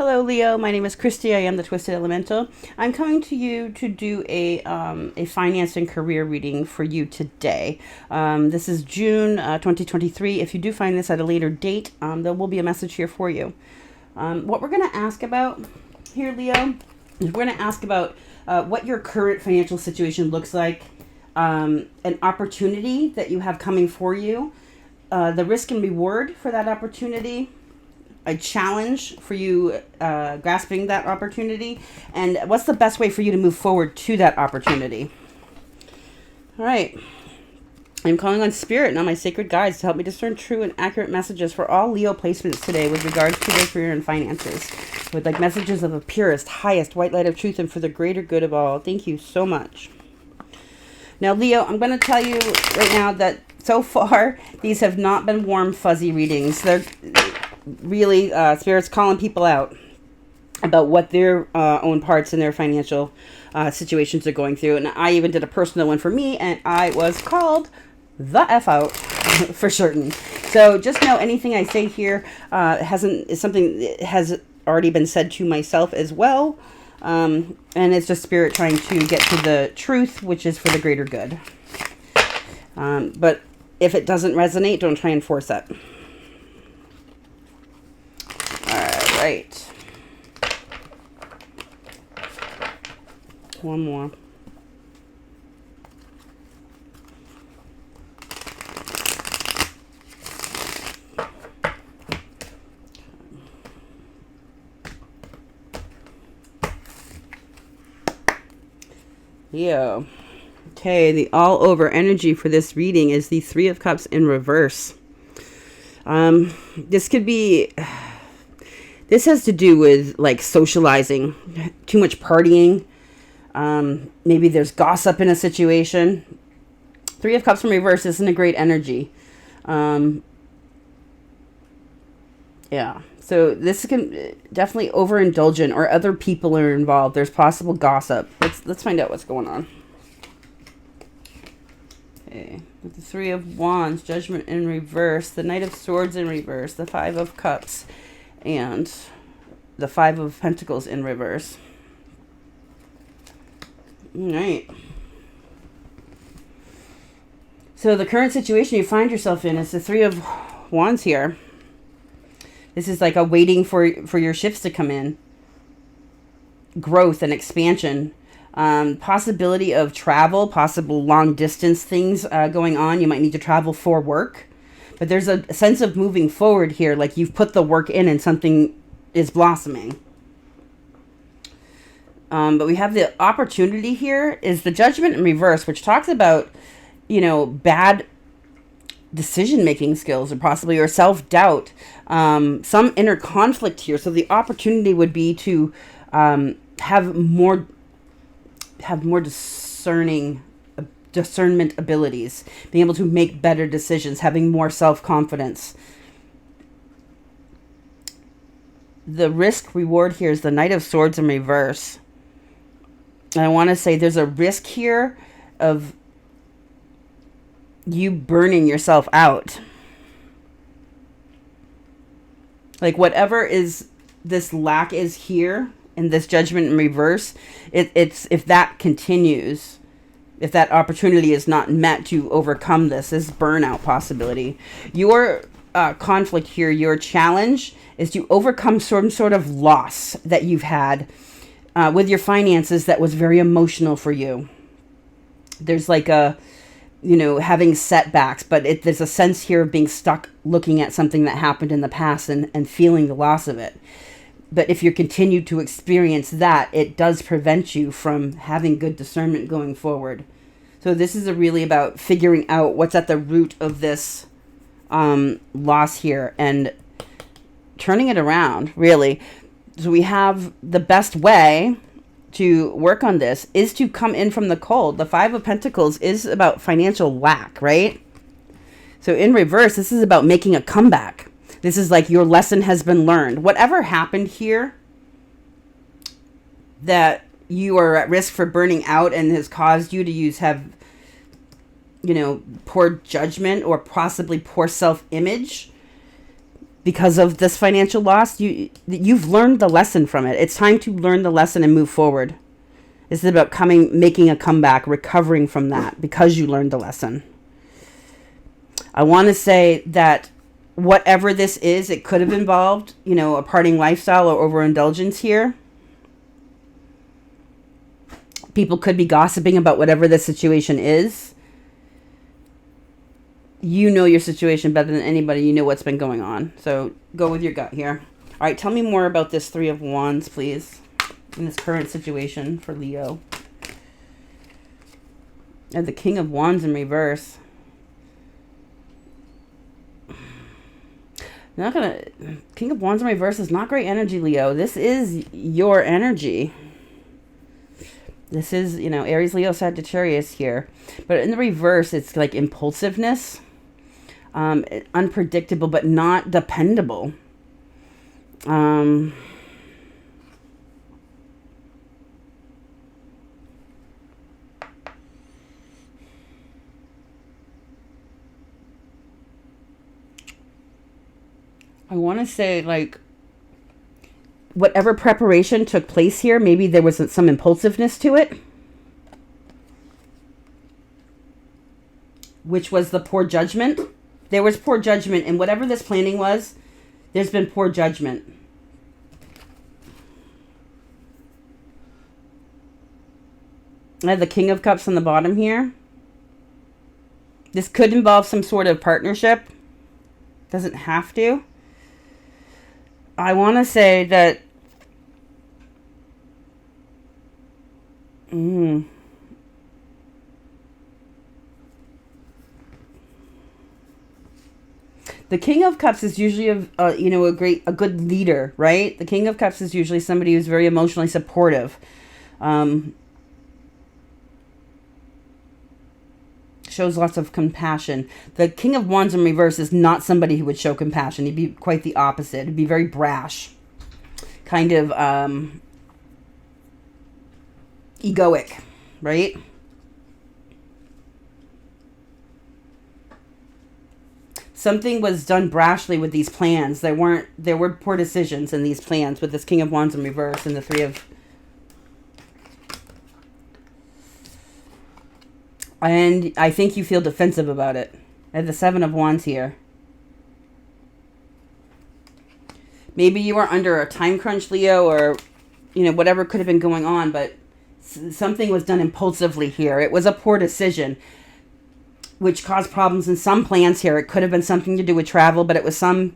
Hello, Leo. My name is Christy. I am the Twisted Elemental. I'm coming to you to do a finance and career reading for you today. This is June 2023. If you do find this at a later date, there will be a message here for you. What we're going to ask about here, Leo, is we're going to ask about what your current financial situation looks like, an opportunity that you have coming for you, the risk and reward for that opportunity, a challenge for you grasping that opportunity, and what's the best way for you to move forward to that opportunity. All right. I'm calling on Spirit and on my sacred guides to help me discern true and accurate messages for all Leo placements today with regards to their career and finances, with like messages of the purest, highest white light of truth and for the greater good of all. Thank you so much. Now, Leo, I'm going to tell you right now that so far, these have not been warm, fuzzy readings. They're really Spirit's calling people out about what their own parts in their financial situations are going through. And I even did a personal one for me, and I was called the F out for certain. So just know anything I say here is something that has already been said to myself as well. And it's just Spirit trying to get to the truth, which is for the greater good. But if it doesn't resonate, don't try and force it. All right. One more. Yeah. Okay, the all-over energy for this reading is the Three of Cups in reverse. This has to do with like socializing, too much partying. Maybe there's gossip in a situation. Three of Cups in reverse isn't a great energy. Yeah. So this can definitely overindulgent, or other people are involved. There's possible gossip. Let's find out what's going on. Okay, with the Three of Wands, Judgment in reverse, the Knight of Swords in reverse, the Five of Cups, and the Five of Pentacles in reverse. All right. So the current situation you find yourself in is the Three of Wands here. This is like a waiting for your shifts to come in. Growth and expansion. Possibility of travel, possible long distance things going on. You might need to travel for work. But there's a sense of moving forward here, like you've put the work in and something is blossoming. But we have the opportunity here is the Judgment in reverse, which talks about, bad decision-making skills, or possibly your self-doubt, some inner conflict here. So the opportunity would be to have more discernement abilities, being able to make better decisions, having more self-confidence. The risk reward here is the Knight of Swords in reverse. And I want to say there's a risk here of you burning yourself out. Like whatever is this lack is here in this Judgment in reverse, it's if that continues, if that opportunity is not met to overcome this burnout possibility. Your conflict here, your challenge is to overcome some sort of loss that you've had with your finances that was very emotional for you. There's like having setbacks, but there's a sense here of being stuck looking at something that happened in the past and feeling the loss of it. But if you continue to experience that, it does prevent you from having good discernment going forward. So this is really about figuring out what's at the root of this loss here and turning it around, really. So we have the best way to work on this is to come in from the cold. The Five of Pentacles is about financial lack, right? So in reverse, this is about making a comeback. This is like your lesson has been learned. Whatever happened here that you are at risk for burning out and has caused you to have poor judgment or possibly poor self-image, because of this financial loss. You've learned the lesson from it. It's time to learn the lesson and move forward. This is about making a comeback, recovering from that because you learned the lesson. I want to say that whatever this is, it could have involved, a partying lifestyle or overindulgence here. People could be gossiping about whatever the situation is. You know your situation better than anybody. You know what's been going on. So go with your gut here. All right, tell me more about this Three of Wands, please, in this current situation for Leo. And the King of Wands in reverse. King of Wands in reverse is not great energy, Leo. This is your energy. This is, Aries, Leo, Sagittarius here. But in the reverse, it's like impulsiveness. Unpredictable, but not dependable. I want to say, like, whatever preparation took place here, maybe there was some impulsiveness to it, which was the poor judgment. There was poor judgment, and whatever this planning was, there's been poor judgment. I have the King of Cups on the bottom here. This could involve some sort of partnership. Doesn't have to. I want to say that the King of Cups is usually a good leader, right? The King of Cups is usually somebody who's very emotionally supportive. Shows lots of compassion. The King of Wands in reverse is not somebody who would show compassion. He'd be quite the opposite. He'd be very brash, kind of egoic, right? Something was done brashly with these plans. There were poor decisions in these plans with this King of Wands in reverse and the Three of... And I think you feel defensive about it. I have the Seven of Wands here. Maybe you are under a time crunch, Leo, or, whatever could have been going on, but something was done impulsively here. It was a poor decision, which caused problems in some plans here. It could have been something to do with travel, but it was some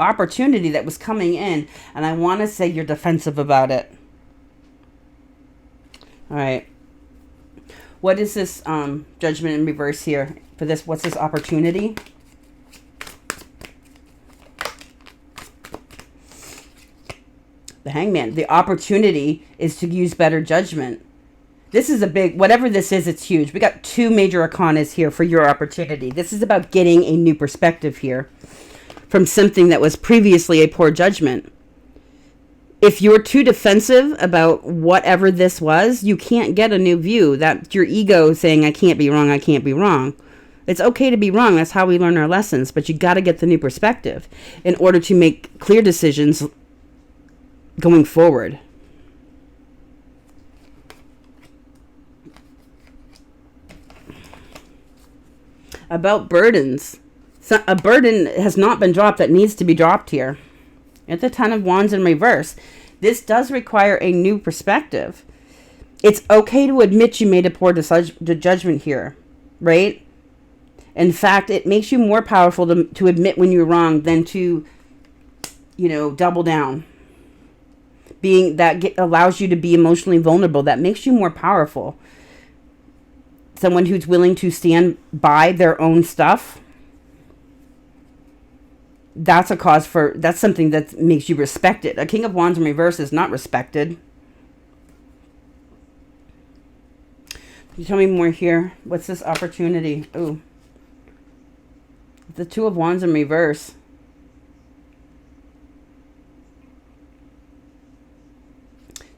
opportunity that was coming in, and I want to say you're defensive about it. All right. What is this judgment in reverse here for this? What's this opportunity? The Hangman. The opportunity is to use better judgment. This is a big, whatever this is, it's huge. We got two major arcanas here for your opportunity. This is about getting a new perspective here from something that was previously a poor judgment. If you're too defensive about whatever this was, you can't get a new view. That's your ego saying, I can't be wrong, I can't be wrong. It's okay to be wrong. That's how we learn our lessons. But you got to get the new perspective in order to make clear decisions going forward. About burdens. So a burden has not been dropped that needs to be dropped here. At the Ten of Wands in reverse, this does require a new perspective. It's okay to admit you made a poor judgment here, right? In fact, it makes you more powerful to admit when you're wrong than to, double down. Allows you to be emotionally vulnerable. That makes you more powerful. Someone who's willing to stand by their own stuff. That's something that makes you respected. A King of Wands in reverse is not respected. Can you tell me more here? What's this opportunity? Ooh. The Two of Wands in reverse.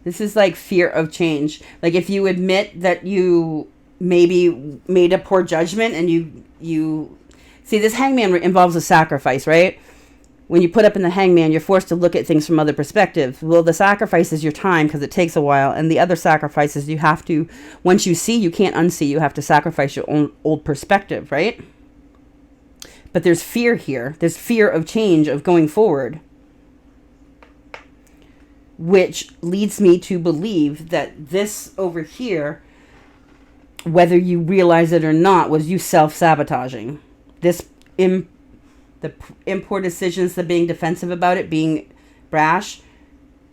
This is like fear of change. Like if you admit that you maybe made a poor judgment and you see, this Hangman involves a sacrifice, right? when you put up in the Hangman, you're forced to look at things from other perspectives. Well, the sacrifice is your time because it takes a while. And the other sacrifices you have to, once you see, you can't unsee. You have to sacrifice your own old perspective, right? But there's fear here. There's fear of change, of going forward. Which leads me to believe that this over here, whether you realize it or not, was you self-sabotaging. The poor decisions, the being defensive about it, being brash.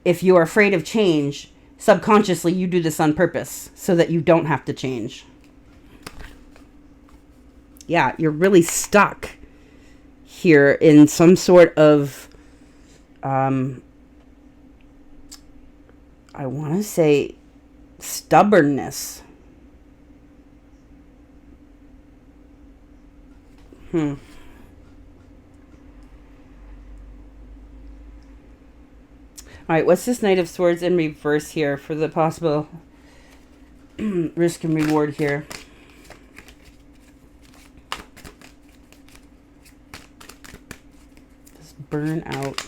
If you're afraid of change, subconsciously you do this on purpose so that you don't have to change. Yeah, you're really stuck here in some sort of, I want to say, stubbornness. All right, what's this Knight of Swords in reverse here for the possible risk and reward here? Just burn out.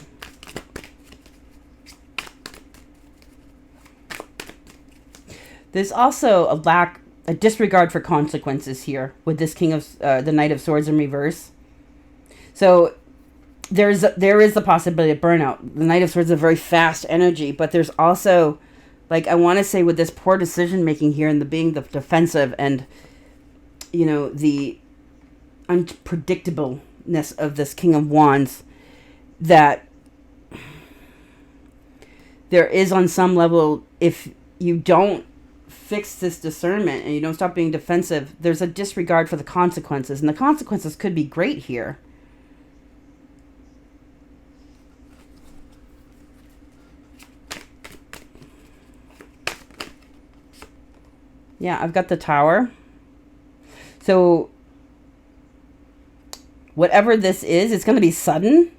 There's also a disregard for consequences here with this the Knight of Swords in reverse. So there is the possibility of burnout. The Knight of Swords is a very fast energy, but there's also, like, I want to say with this poor decision making here and being the defensive and, the unpredictableness of this King of Wands, that there is on some level, if you don't fix this discernment and you don't stop being defensive, there's a disregard for the consequences, and the consequences could be great here. Yeah, I've got the Tower. So whatever this is, it's going to be sudden.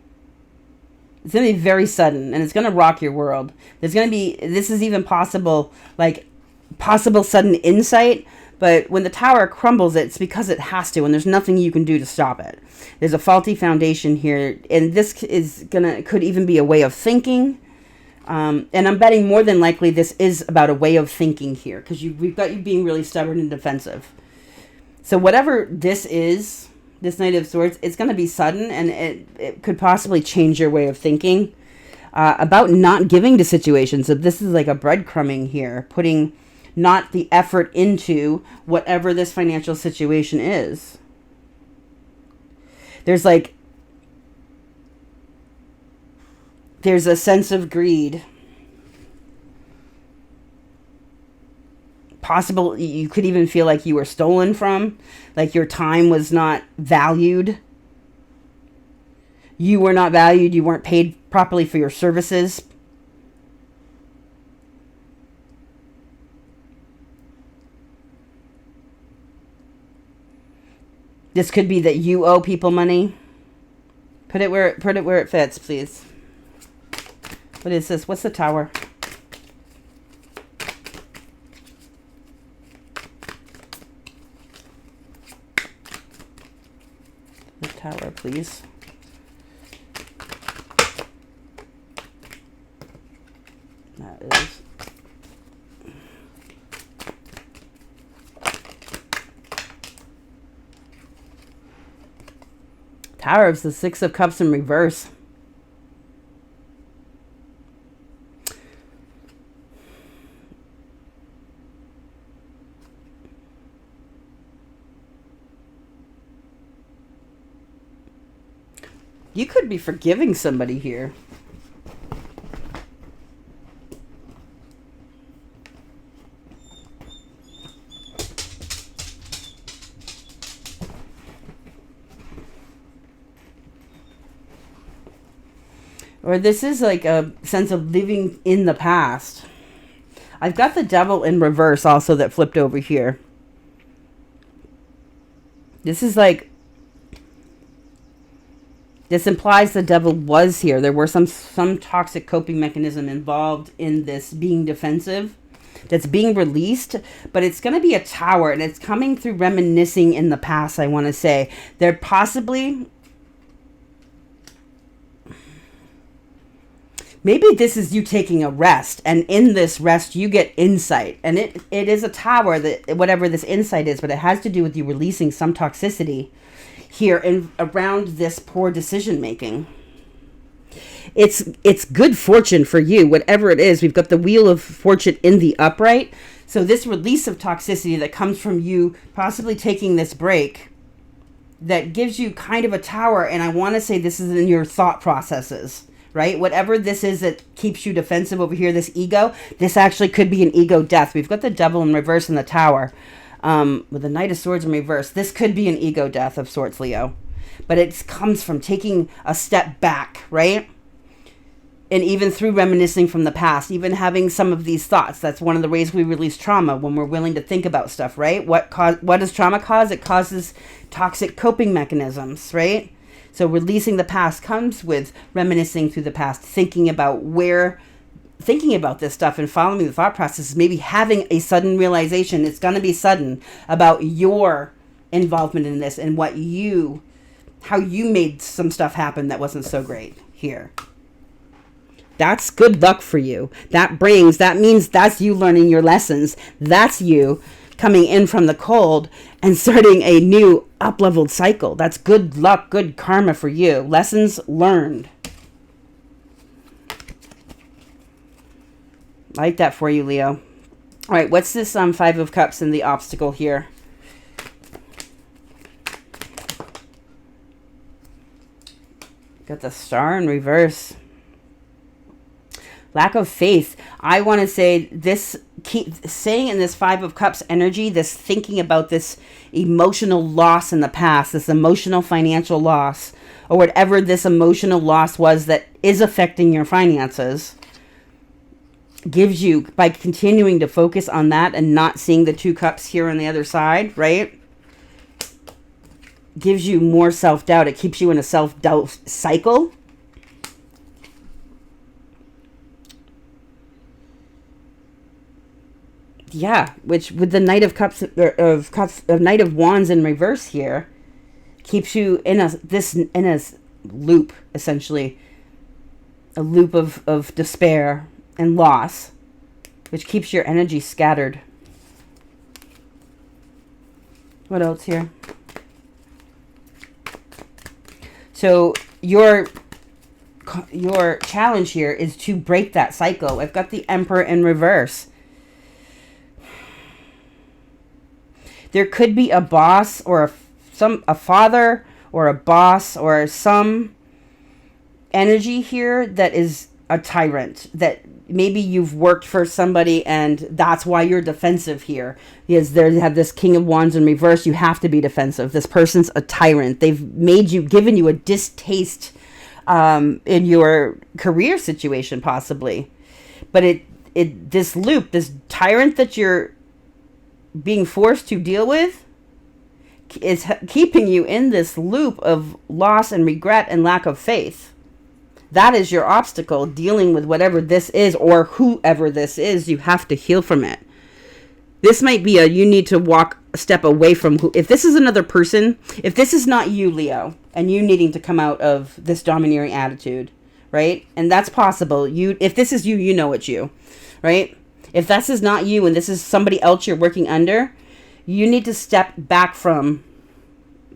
It's going to be very sudden, and it's going to rock your world. This is even possible sudden insight, but when the Tower crumbles, it's because it has to, and there's nothing you can do to stop it. There's a faulty foundation here, and this could even be a way of thinking. And I'm betting more than likely this is about a way of thinking here, because we've got you being really stubborn and defensive. So whatever this is, this Knight of Swords, it's going to be sudden, and it could possibly change your way of thinking about not giving to situations. So this is like a breadcrumbing here, putting not the effort into whatever this financial situation is. There's a sense of greed. Possible, you could even feel like you were stolen from, like your time was not valued. You were not valued, you weren't paid properly for your services. This could be that you owe people money. Put it where it fits, please. What is this? What's the Tower? The Tower, please. That is. Tower is the Six of Cups in reverse. You could be forgiving somebody here. Or this is like a sense of living in the past. I've got the Devil in reverse also that flipped over here. This is like, this implies the Devil was here. There were some toxic coping mechanism involved in this being defensive that's being released, but it's going to be a Tower, and it's coming through reminiscing in the past, I want to say. There possibly... maybe this is you taking a rest, and in this rest you get insight, and it is a tower, that whatever this insight is, but it has to do with you releasing some toxicity here and around this poor decision making. It's good fortune for you, whatever it is. We've got the wheel of fortune in the upright. So this release of toxicity that comes from you possibly taking this break, that gives you kind of a tower, and I want to say this is in your thought processes, right? Whatever this is that keeps you defensive over here, this ego, this actually could be an ego death. We've got the devil in reverse in the tower, with the Knight of Swords in reverse. This could be an ego death of sorts, Leo. But it comes from taking a step back, right? And even through reminiscing from the past, even having some of these thoughts. That's one of the ways we release trauma, when we're willing to think about stuff, right? What does trauma cause? It causes toxic coping mechanisms, right? So releasing the past comes with reminiscing through the past, thinking about this stuff and following the thought process, maybe having a sudden realization. It's going to be sudden about your involvement in this and how you made some stuff happen that wasn't so great here. That's good luck for you. That means that's you learning your lessons. That's you coming in from the cold and starting a new up-leveled cycle. That's good luck, good karma for you. Lessons learned. Like that for you, Leo. All right, what's this Five of Cups and the obstacle here? Got the Star in reverse. Lack of faith. I want to say this, keep saying in this Five of Cups energy, this thinking about this emotional loss in the past, this emotional financial loss, or whatever this emotional loss was that is affecting your finances, gives you, by continuing to focus on that and not seeing the Two Cups here on the other side, right? Gives you more self-doubt. It keeps you in a self-doubt cycle. Yeah, which with the Knight of Cups, Knight of Wands in reverse here, keeps you in a loop, essentially, a loop of despair and loss, which keeps your energy scattered. What else here? So your challenge here is to break that cycle. I've got the Emperor in reverse. There could be a boss or a father or a boss or some energy here that is a tyrant, that maybe you've worked for somebody and that's why you're defensive here. Because they have this King of Wands in reverse. You have to be defensive. This person's a tyrant. They've given you a distaste in your career situation, possibly. But this loop, this tyrant that you're being forced to deal with, is keeping you in this loop of loss and regret and lack of faith. That is your obstacle, dealing with whatever this is or whoever this is. You have to heal from it. This might be you need to walk a step away from if this is another person, if this is not you, Leo, and you needing to come out of this domineering attitude, right? And that's possible. If this is you, you know it's you, right? If this is not you and this is somebody else you're working under, you need to step back from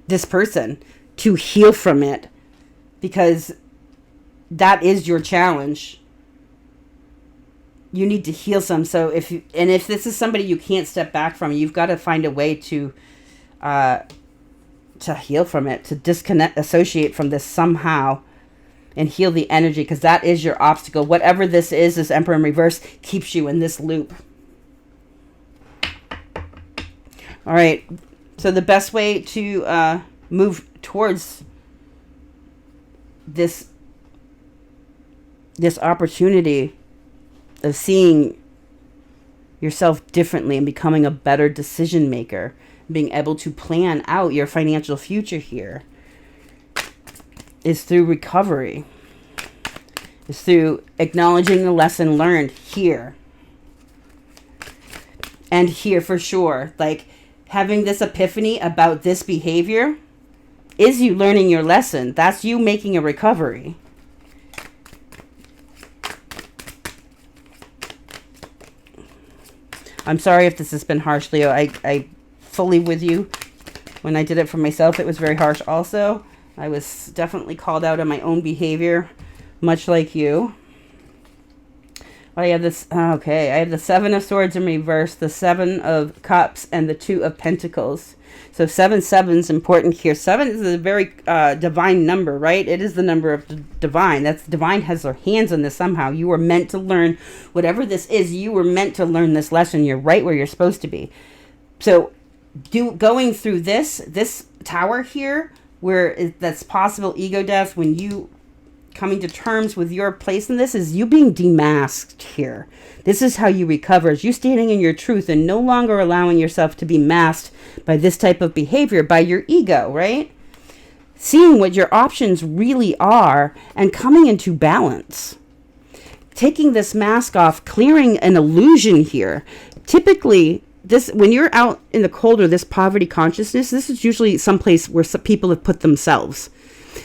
this person to heal from it, because that is your challenge. You need to heal some. So if this is somebody you can't step back from, you've got to find a way to heal from it, to disconnect, associate from this somehow, and heal the energy, because that is your obstacle. Whatever this is, this Emperor in reverse, keeps you in this loop. All right. So the best way to move towards this opportunity of seeing yourself differently and becoming a better decision maker, being able to plan out your financial future here, is through recovery. Is through acknowledging the lesson learned here. And here for sure. Like having this epiphany about this behavior is you learning your lesson. That's you making a recovery. I'm sorry if this has been harsh, Leo. I fully with you. When I did it for myself, it was very harsh also. I was definitely called out on my own behavior, much like you. I have this, okay, I have the Seven of Swords in reverse, the Seven of Cups, and the Two of Pentacles. So 7 is important here. 7 is a very divine number, right? It is the number of the divine. That's divine has their hands on this somehow. You were meant to learn whatever this is. You were meant to learn this lesson. You're right where you're supposed to be. So going through this tower here, where that's possible ego death, when you coming to terms with your place in this, is you being demasked here. This is how you recover, is you standing in your truth and no longer allowing yourself to be masked by this type of behavior, by your ego, right? Seeing what your options really are and coming into balance. Taking this mask off, clearing an illusion here. Typically, this, when you're out in the cold or this poverty consciousness, this is usually someplace where some people have put themselves.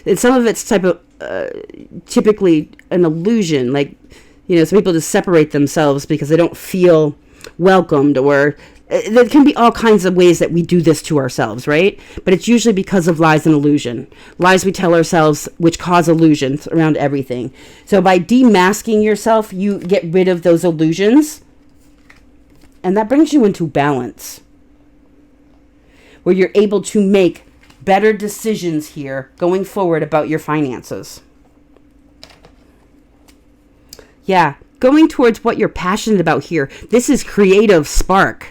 And some of it's type of typically an illusion, like, you know, some people just separate themselves because they don't feel welcomed, or there can be all kinds of ways that we do this to ourselves, right? But it's usually because of lies and illusion. Lies we tell ourselves, which cause illusions around everything. So by demasking yourself, you get rid of those illusions, and that brings you into balance, where you're able to make better decisions here going forward about your finances. Yeah, going towards what you're passionate about here. This is creative spark.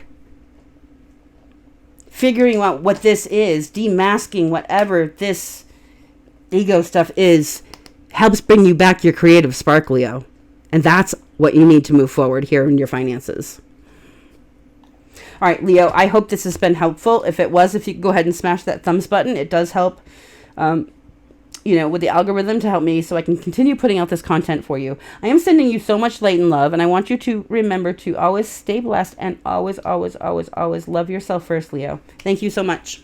Figuring out what this is, demasking whatever this ego stuff is, helps bring you back your creative spark, Leo. And that's what you need to move forward here in your finances. All right, Leo, I hope this has been helpful. If it was, if you could go ahead and smash that thumbs button. It does help, with the algorithm to help me so I can continue putting out this content for you. I am sending you so much light and love, and I want you to remember to always stay blessed and always, always, always, always love yourself first, Leo. Thank you so much.